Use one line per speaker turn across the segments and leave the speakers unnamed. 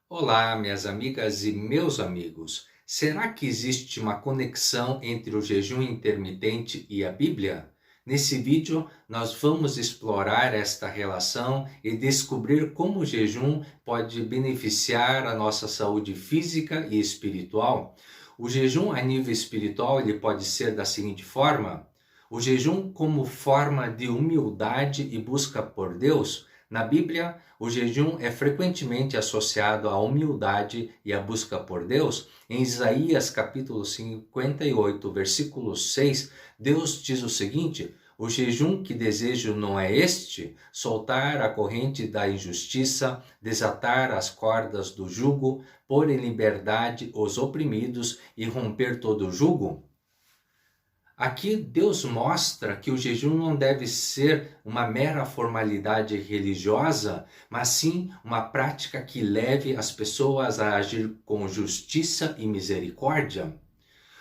Olá, minhas amigas e meus amigos. Será que existe uma conexão entre o jejum intermitente e a Bíblia? Nesse vídeo, nós vamos explorar esta relação e descobrir como o jejum pode beneficiar a nossa saúde física e espiritual. O jejum a nível espiritual ele pode ser da seguinte forma: o jejum como forma de humildade e busca por Deus. Na Bíblia, o jejum é frequentemente associado à humildade e à busca por Deus. Em Isaías capítulo 58, versículo 6, Deus diz o seguinte: o jejum que desejo não é este, soltar a corrente da injustiça, desatar as cordas do jugo, pôr em liberdade os oprimidos e romper todo o jugo? Aqui Deus mostra que o jejum não deve ser uma mera formalidade religiosa, mas sim uma prática que leve as pessoas a agir com justiça e misericórdia.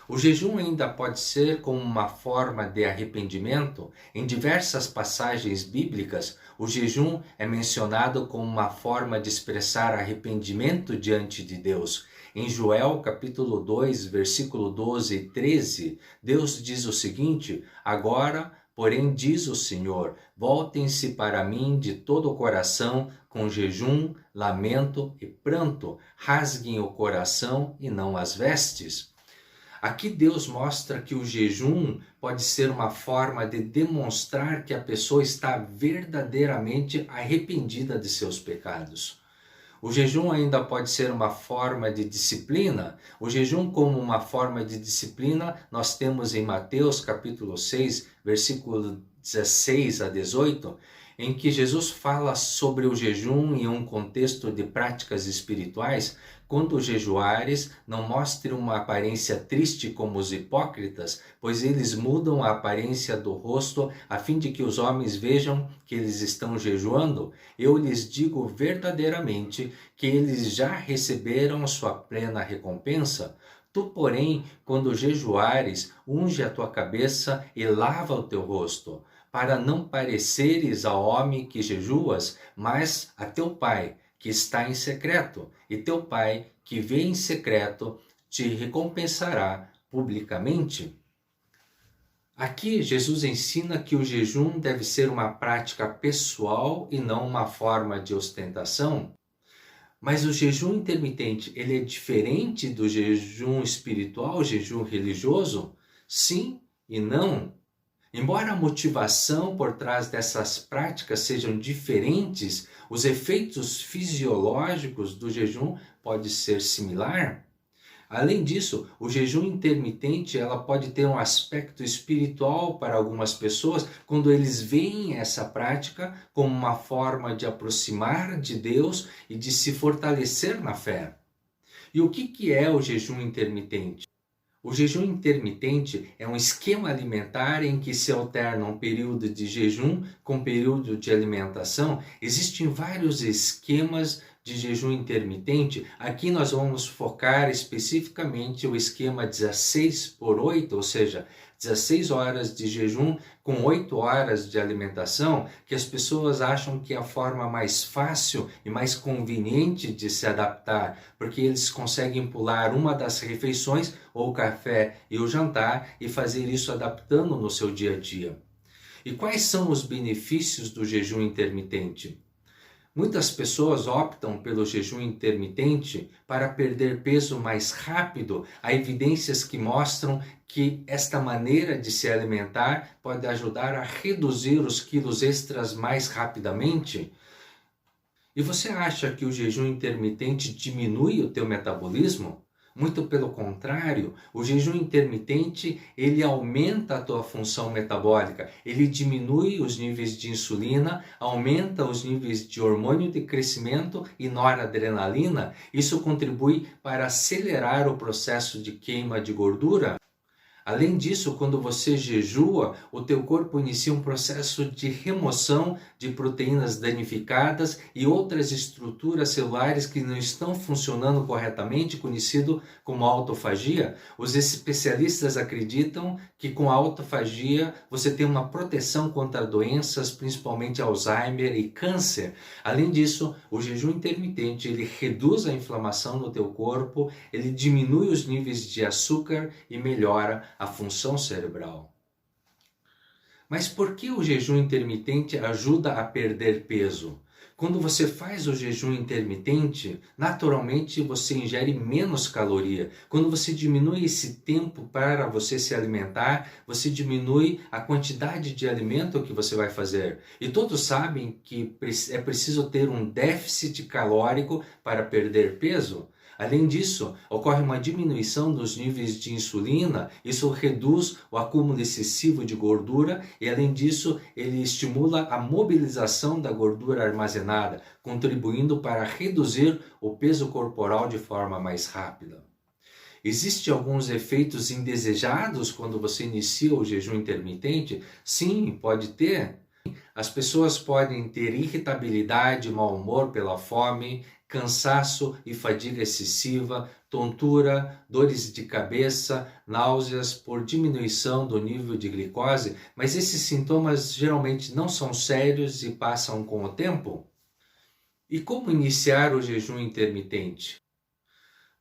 O jejum ainda pode ser como uma forma de arrependimento. Em diversas passagens bíblicas, o jejum é mencionado como uma forma de expressar arrependimento diante de Deus. Em Joel capítulo 2, versículo 12 e 13, Deus diz o seguinte: agora, porém, diz o Senhor, voltem-se para mim de todo o coração, com jejum, lamento e pranto, rasguem o coração e não as vestes. Aqui Deus mostra que o jejum pode ser uma forma de demonstrar que a pessoa está verdadeiramente arrependida de seus pecados. O jejum ainda pode ser uma forma de disciplina. O jejum como uma forma de disciplina, nós temos em Mateus capítulo 6, versículo 16 a 18, em que Jesus fala sobre o jejum em um contexto de práticas espirituais. Quando jejuares, não mostre uma aparência triste como os hipócritas, pois eles mudam a aparência do rosto a fim de que os homens vejam que eles estão jejuando. Eu lhes digo verdadeiramente que eles já receberam sua plena recompensa. Tu, porém, quando jejuares, unge a tua cabeça e lava o teu rosto, para não pareceres ao homem que jejuas, mas a teu Pai, que está em secreto, e teu Pai, que vê em secreto, te recompensará publicamente. Aqui, Jesus ensina que o jejum deve ser uma prática pessoal e não uma forma de ostentação. Mas o jejum intermitente, ele é diferente do jejum espiritual, jejum religioso? Sim e não. Embora a motivação por trás dessas práticas sejam diferentes, os efeitos fisiológicos do jejum podem ser similar. Além disso, o jejum intermitente ela pode ter um aspecto espiritual para algumas pessoas quando eles veem essa prática como uma forma de aproximar de Deus e de se fortalecer na fé. E o que é o jejum intermitente? O jejum intermitente é um esquema alimentar em que se alterna um período de jejum com período de alimentação. Existem vários esquemas de jejum intermitente. Aqui nós vamos focar especificamente o esquema 16 por 8, ou seja, 16 horas de jejum com 8 horas de alimentação, que as pessoas acham que é a forma mais fácil e mais conveniente de se adaptar, porque eles conseguem pular uma das refeições, ou o café e o jantar, e fazer isso adaptando no seu dia a dia. E quais são os benefícios do jejum intermitente? Muitas pessoas optam pelo jejum intermitente para perder peso mais rápido. Há evidências que mostram que esta maneira de se alimentar pode ajudar a reduzir os quilos extras mais rapidamente. E você acha que o jejum intermitente diminui o teu metabolismo? Muito pelo contrário, o jejum intermitente, ele aumenta a tua função metabólica, ele diminui os níveis de insulina, aumenta os níveis de hormônio de crescimento e noradrenalina. Isso contribui para acelerar o processo de queima de gordura. Além disso, quando você jejua, o teu corpo inicia um processo de remoção de proteínas danificadas e outras estruturas celulares que não estão funcionando corretamente, conhecido como autofagia. Os especialistas acreditam que com a autofagia você tem uma proteção contra doenças, principalmente Alzheimer e câncer. Além disso, o jejum intermitente ele reduz a inflamação no teu corpo, ele diminui os níveis de açúcar e melhora a função cerebral. Mas por que o jejum intermitente ajuda a perder peso? Quando você faz o jejum intermitente, naturalmente você ingere menos caloria. Quando você diminui esse tempo para você se alimentar, você diminui a quantidade de alimento que você vai fazer. E todos sabem que é preciso ter um déficit calórico para perder peso. Além disso, ocorre uma diminuição dos níveis de insulina, isso reduz o acúmulo excessivo de gordura e, além disso, ele estimula a mobilização da gordura armazenada, contribuindo para reduzir o peso corporal de forma mais rápida. Existem alguns efeitos indesejados quando você inicia o jejum intermitente? Sim, pode ter. As pessoas podem ter irritabilidade, mau humor pela fome, cansaço e fadiga excessiva, tontura, dores de cabeça, náuseas por diminuição do nível de glicose, mas esses sintomas geralmente não são sérios e passam com o tempo. E como iniciar o jejum intermitente?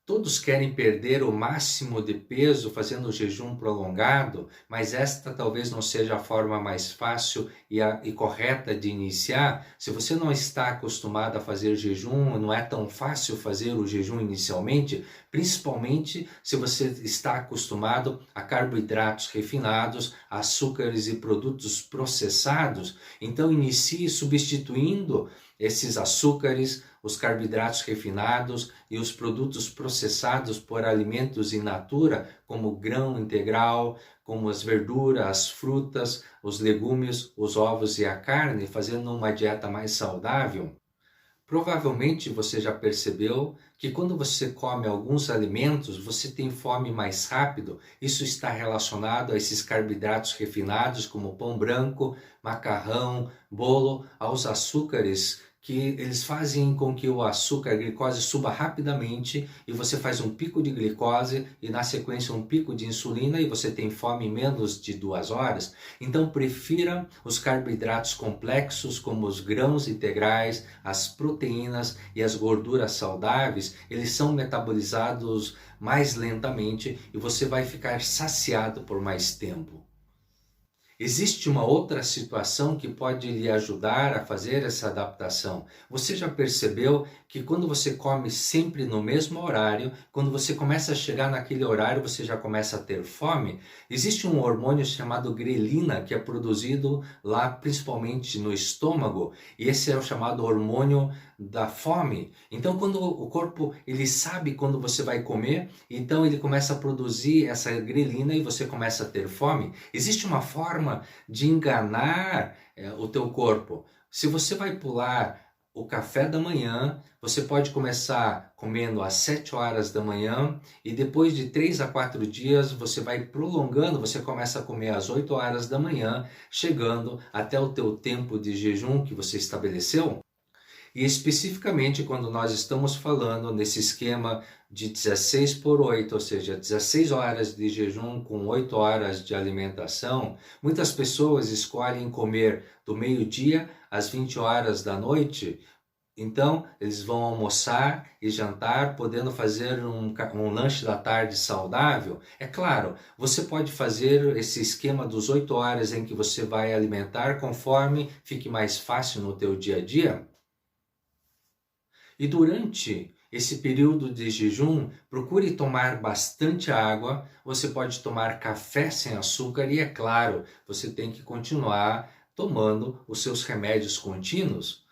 Todos querem perder o máximo de peso fazendo o jejum prolongado, mas esta talvez não seja a forma mais fácil e correta de iniciar. Se você não está acostumado a fazer jejum, não é tão fácil fazer o jejum inicialmente, principalmente se você está acostumado a carboidratos refinados, açúcares e produtos processados. Então inicie substituindo esses açúcares, os carboidratos refinados e os produtos processados por alimentos in natura, como grão integral, como as verduras, as frutas, os legumes, os ovos e a carne, fazendo uma dieta mais saudável. Provavelmente você já percebeu que quando você come alguns alimentos, você tem fome mais rápido. Isso está relacionado a esses carboidratos refinados, como pão branco, macarrão, bolo, aos açúcares, que eles fazem com que o açúcar, a glicose, suba rapidamente e você faz um pico de glicose e na sequência um pico de insulina e você tem fome em menos de 2 horas. Então prefira os carboidratos complexos como os grãos integrais, as proteínas e as gorduras saudáveis. Eles são metabolizados mais lentamente e você vai ficar saciado por mais tempo. Existe uma outra situação que pode lhe ajudar a fazer essa adaptação. Você já percebeu que quando você come sempre no mesmo horário, quando você começa a chegar naquele horário, você já começa a ter fome? Existe um hormônio chamado grelina que é produzido lá principalmente no estômago, e esse é o chamado hormônio da fome. Então quando o corpo ele sabe quando você vai comer, então ele começa a produzir essa grelina e você começa a ter fome. Existe uma forma de enganar o teu corpo. Se você vai pular o café da manhã, você pode começar comendo às 7 horas da manhã e depois de 3 a 4 dias você vai prolongando, você começa a comer às 8 horas da manhã, chegando até o teu tempo de jejum que você estabeleceu. E especificamente quando nós estamos falando nesse esquema de 16 por 8, ou seja, 16 horas de jejum com 8 horas de alimentação, muitas pessoas escolhem comer do meio-dia às 20 horas da noite. Então, eles vão almoçar e jantar, podendo fazer um lanche da tarde saudável. É claro, você pode fazer esse esquema dos 8 horas em que você vai alimentar conforme fique mais fácil no teu dia a dia. E durante esse período de jejum, procure tomar bastante água. Você pode tomar café sem açúcar e, é claro, você tem que continuar tomando os seus remédios contínuos.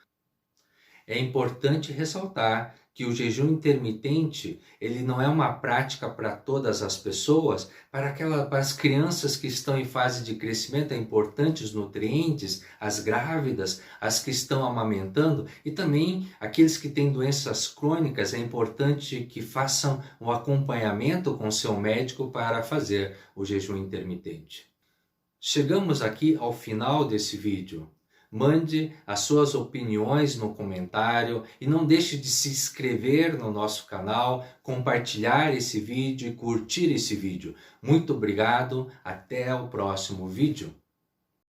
É importante ressaltar que o jejum intermitente ele não é uma prática para todas as pessoas, para as crianças que estão em fase de crescimento, é importante os nutrientes, as grávidas, as que estão amamentando e também aqueles que têm doenças crônicas, é importante que façam um acompanhamento com seu médico para fazer o jejum intermitente. Chegamos aqui ao final desse vídeo. Mande as suas opiniões no comentário e não deixe de se inscrever no nosso canal, compartilhar esse vídeo e curtir esse vídeo. Muito obrigado, até o próximo vídeo.